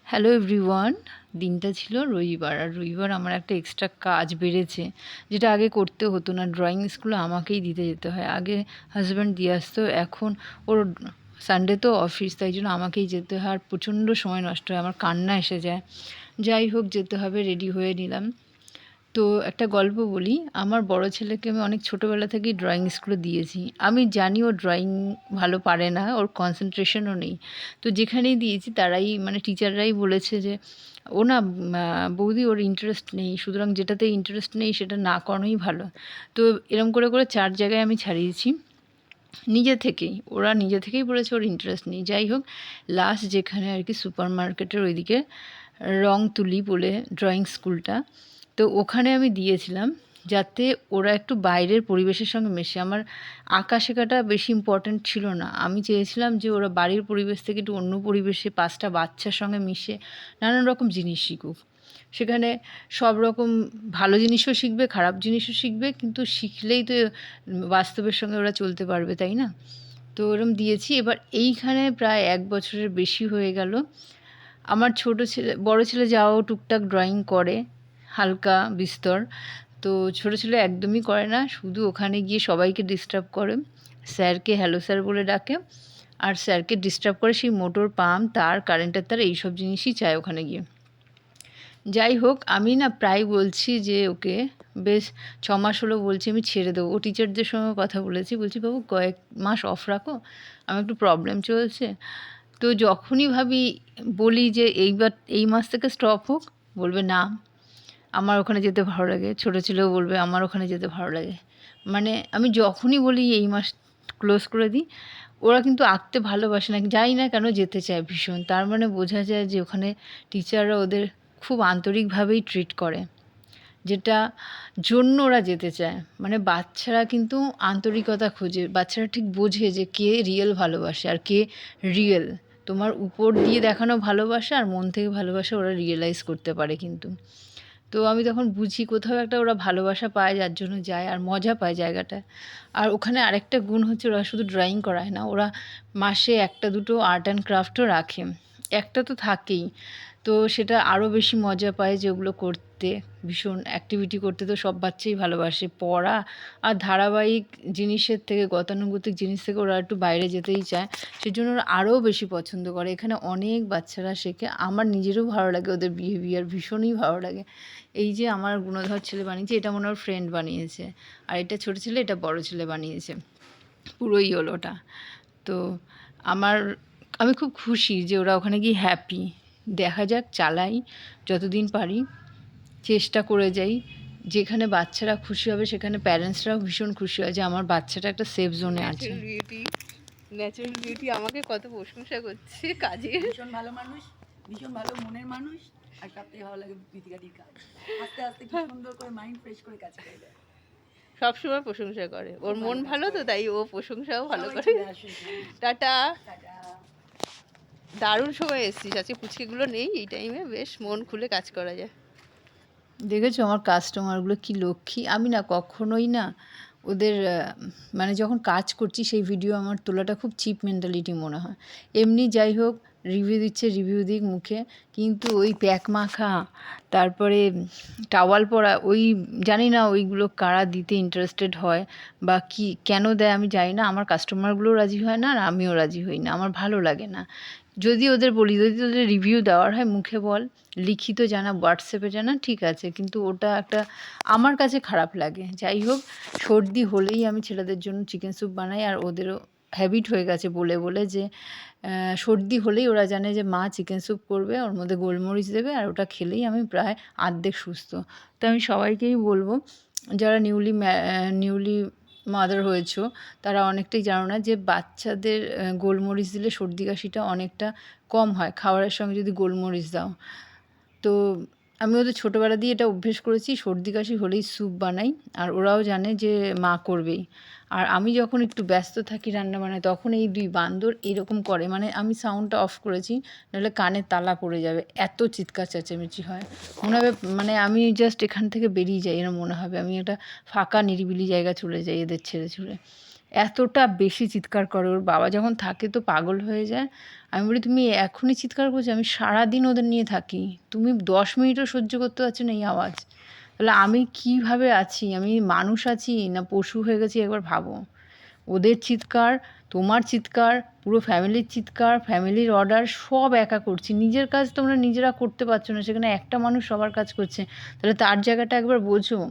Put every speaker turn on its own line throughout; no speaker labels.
Hello everyone. দিনটা ছিল রবিবার, আর রবিবার আমার একটা এক্সট্রা কাজ বেড়েছে, যেটা আগে করতে হতো না। ড্রয়িং স্কুলে আমাকেই দিতে যেতে হয়। আগে হাজব্যান্ড দিয়ে আসতো, এখন ওর সানডে তো অফিস, তাই জন্য আমাকেই যেতে হয়, আর প্রচণ্ড সময় নষ্ট হয়, আমার কান্না এসে যায়। যাই হোক, যেতে হবে, রেডি হয়ে নিলাম। তো একটা গল্প বলি। আমার বড় ছেলেকে আমি অনেক ছোটোবেলা থেকেই ড্রয়িং স্কুলে দিয়েছি। আমি জানি ও ড্রয়িং ভালো পারে না, ওর কনসেন্ট্রেশনও নেই। তো যেখানেই দিয়েছি তারাই মানে টিচাররাই বলেছে যে ও না বৌদি, ওর ইন্টারেস্ট নেই, সুতরাং যেটাতে ইন্টারেস্ট নেই সেটা না করানোই ভালো। তো এরম করে করে 4 জায়গায় আমি ছাড়িয়েছি নিজে থেকেই। ওরা নিজে থেকেই বলেছে ওর ইন্টারেস্ট নেই। যাই হোক, লাস্ট যেখানে আর কি সুপার মার্কেটের ওইদিকে রংতুলি বলে ড্রয়িং স্কুলটা, তো ওখানে আমি দিয়েছিলাম যাতে ওরা একটু বাইরের পরিবেশের সঙ্গে মেশে। আমার আঁকা শেখাটা বেশি ইম্পর্ট্যান্ট ছিল না। আমি চেয়েছিলাম যে ওরা বাড়ির পরিবেশ থেকে একটু অন্য পরিবেশে 5টা বাচ্চার সঙ্গে মিশে নানান রকম জিনিস শিখুক। সেখানে সব রকম ভালো জিনিসও শিখবে, খারাপ জিনিসও শিখবে, কিন্তু শিখলেই তো বাস্তবের সঙ্গে ওরা চলতে পারবে, তাই না? তো ওরম দিয়েছি। এবার এইখানে প্রায় 1 বছরের বেশি হয়ে গেল। আমার বড় ছেলে যাও টুকটাক ড্রয়িং করে, হালকা বিস্তর। তো ছোট ছেলে একদমই করে না, শুধু ওখানে গিয়ে সবাইকে ডিস্টার্ব করে। স্যারকে হ্যালো স্যার বলে ডাকে, আর স্যারকে ডিস্টার্ব করে সেই মোটর পাম্প, তার, কারেন্টের তার, এইসব জিনিসই চায় ওখানে গিয়ে। যাই হোক, আমি না প্রায় বলছি যে ওকে, বেশ 6 মাস হলো বলছি আমি ছেড়ে দেবো। ও টিচারদের সঙ্গে কথা বলেছি, বলছি বাবু কয়েক মাস অফ রাখো, আমার একটু প্রবলেম চলছে। তো যখনই বলি যে এইবার এই মাস থেকে স্টপ হোক, বলবে না আমার ওখানে যেতে ভালো লাগে। ছোটো ছেলেও বলবে আমার ওখানে যেতে ভালো লাগে। মানে আমি যখনই বলি এই মাস ক্লোজ করে দিই, ওরা কিন্তু আঁকতে ভালোবাসে না, জানি না কেন যেতে চায় ভীষণ। তার মানে বোঝা যায় যে ওখানে টিচাররা ওদের খুব আন্তরিকভাবেই ট্রিট করে, যেটা জন্য ওরা যেতে চায়। মানে বাচ্চারা কিন্তু আন্তরিকতা খোঁজে, বাচ্চারা ঠিক বোঝে যে কে রিয়েল ভালোবাসে আর কে রিয়েল। তোমার উপর দিয়ে দেখানো ভালোবাসা আর মন থেকে ভালোবাসা ওরা রিয়েলাইজ করতে পারে কিন্তু। তো আমি তখন বুঝি কোথাও একটা ওরা ভালোবাসা পায়, যার জন্য যায় আর মজা পায় জায়গাটায়। আর ওখানে আরেকটা গুণ হচ্ছে, ওরা শুধু ড্রয়িং করায় না, ওরা মাসে 1টা 2টো আর্ট অ্যান্ড ক্রাফটও রাখে। একটা তো থাকেই, তো সেটা আরও বেশি মজা পায় যে ওগুলো করতে। ভীষণ অ্যাক্টিভিটি করতে তো সব বাচ্চাই ভালোবাসে। পড়া আর ধারাবাহিক জিনিসের থেকে, গতানুগতিক জিনিস থেকে ওরা একটু বাইরে যেতেই চায়। সেজন্য ওরা আরও বেশি পছন্দ করে। এখানে অনেক বাচ্চারা শেখে, আমার নিজেরও ভালো লাগে ওদের বিহেভিয়ার, ভীষণই ভালো লাগে। এই যে আমার গুণধর ছেলে বানিয়েছে, এটা মনে হয় ওর ফ্রেন্ড বানিয়েছে, আর এটা ছোটো ছেলে, এটা বড় ছেলে বানিয়েছে, পুরো ইয়েলোটা। তো আমার আমি খুব খুশি যে ওরা ওখানে গিয়ে হ্যাপি। দেখা যাক, চালাই যতদিন পারি, চেষ্টা করে যাই। যেখানে বাচ্চারা খুশি হবে সেখানে প্যারেন্টসরাও ভীষণ খুশি হয় যে আমার বাচ্চাটা একটা সেফ জোনে আছে।
ন্যাচারাল বিউটি আমাকে কত প্রশংসা করছে কাজে।
ভীষণ ভালো মানুষ, ভীষণ ভালো মনের মানুষ, আর সবথেকে ভালো লাগে গীতিকাটির কাজ। আস্তে আস্তে কি সুন্দর করে মাইন্ড ফ্রেশ করে কাজ করে দেয়।
সবসময় প্রশংসা করে, ওর মন ভালো তো, তাই ও প্রশংসাও ভালো
সবাই
করে।
চলে আসে এখানে।
টাটা।
টাটা।
দারুণ সময় এসেছিস আজকে, পুচকেগুলো নেই এই টাইমে, বেশ মন খুলে কাজ করা যায়।
দেখেছো আমার কাস্টমারগুলো কি লক্ষ্মী। আমি না কখনোই না ওদের মানে যখন কাজ করছি সেই ভিডিও আমার তোলাটা খুব চিপ মেন্টালিটি মনে হয়। এমনি যাই হোক, রিভিউ দিচ্ছে, রিভিউ দিক মুখে, কিন্তু ওই প্যাক মাখা, তারপরে টাওয়াল পরা, ওই জানি না ওইগুলো কারা দিতে ইন্টারেস্টেড হয় বা কি কেন দেয় আমি জানি না। আমার কাস্টমারগুলোও রাজি হয় না, আর আমিও রাজি হই না, আমার ভালো লাগে না। যদি ওদের বলি, যদি ওদের রিভিউ দেওয়ার হয় মুখে বল, লিখিত জানা, হোয়াটসঅ্যাপে জানা, ঠিক আছে, কিন্তু ওটা একটা আমার কাছে খারাপ লাগে। যাই হোক, সর্দি হলেই আমি ছেলেদের জন্য চিকেন স্যুপ বানাই, আর ওদেরও হ্যাবিট হয়ে গেছে বলে বলে যে সর্দি হলেই ওরা জানে যে মা চিকেন স্যুপ করবে, ওর মধ্যে গোলমরিচ দেবে, আর ওটা খেলেই আমি প্রায় অর্ধেক সুস্থ। তো আমি সবাইকেই বলবো, যারা নিউলি মাদার হয়েছো, তারা অনেকটাই জানো না যে বাচ্চাদের গোলমরিচ দিলে সর্দি কাশিটা অনেকটা কম হয়, খাবারের সঙ্গে যদি গোলমরিচ দাও। তো আমি ওদের ছোটোবেলা দিয়ে এটা অভ্যেস করেছি, সর্দি কাশি হলেই স্যুপ বানাই, আর ওরাও জানে যে মা করবেই। আর আমি যখন একটু ব্যস্ত থাকি রান্নাবান্নায়, তখন এই 2 বান্দর এরকম করে, মানে আমি সাউন্ডটা অফ করেছি, নাহলে কানে তালা পড়ে যাবে, এত চিৎকার চেঁচামেচি হয়। মনে হবে মানে আমি জাস্ট এখান থেকে বেরিয়ে যাই, এরম মনে হবে আমি একটা ফাঁকা নিরিবিলি জায়গা চলে যাই এদের ছেড়ে ছুড়ে। এতটা বেশি চিৎকার করে, ওর বাবা যখন থাকে তো পাগল হয়ে যায়। আমি বলি, "তুমি এখনই চিৎকার করছো? আমি সারাদিন ওদের নিয়ে থাকি। তুমি 10 মিনিটও সহ্য করতে পারছো না এই আওয়াজ। তাহলে আমি কিভাবে আছি? আমি মানুষ আছি না পশু হয়ে গেছি একবার ভাবো।" ওদের চিৎকার, তোমার চিৎকার, পুরো ফ্যামিলির চিৎকার, ফ্যামিলির অর্ডার সব একা করছি। নিজের কাজ তোমরা নিজেরা করতে পারছো না, সেখানে একটা মানুষ সবার কাজ করছে। তাহলে তার জায়গাটা একবার বোঝো।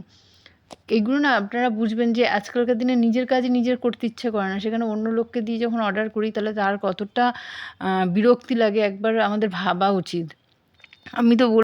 এগুলো না আপনারা বুঝবেন যে আজকালকার দিনে নিজের কাজই নিজের করতে ইচ্ছে করে না। সেখানে অন্য লোককে দিয়ে যখন অর্ডার করি তাহলে তার কতটা বিরক্তি লাগে একবার আমাদের ভাবা উচিত। আমি তো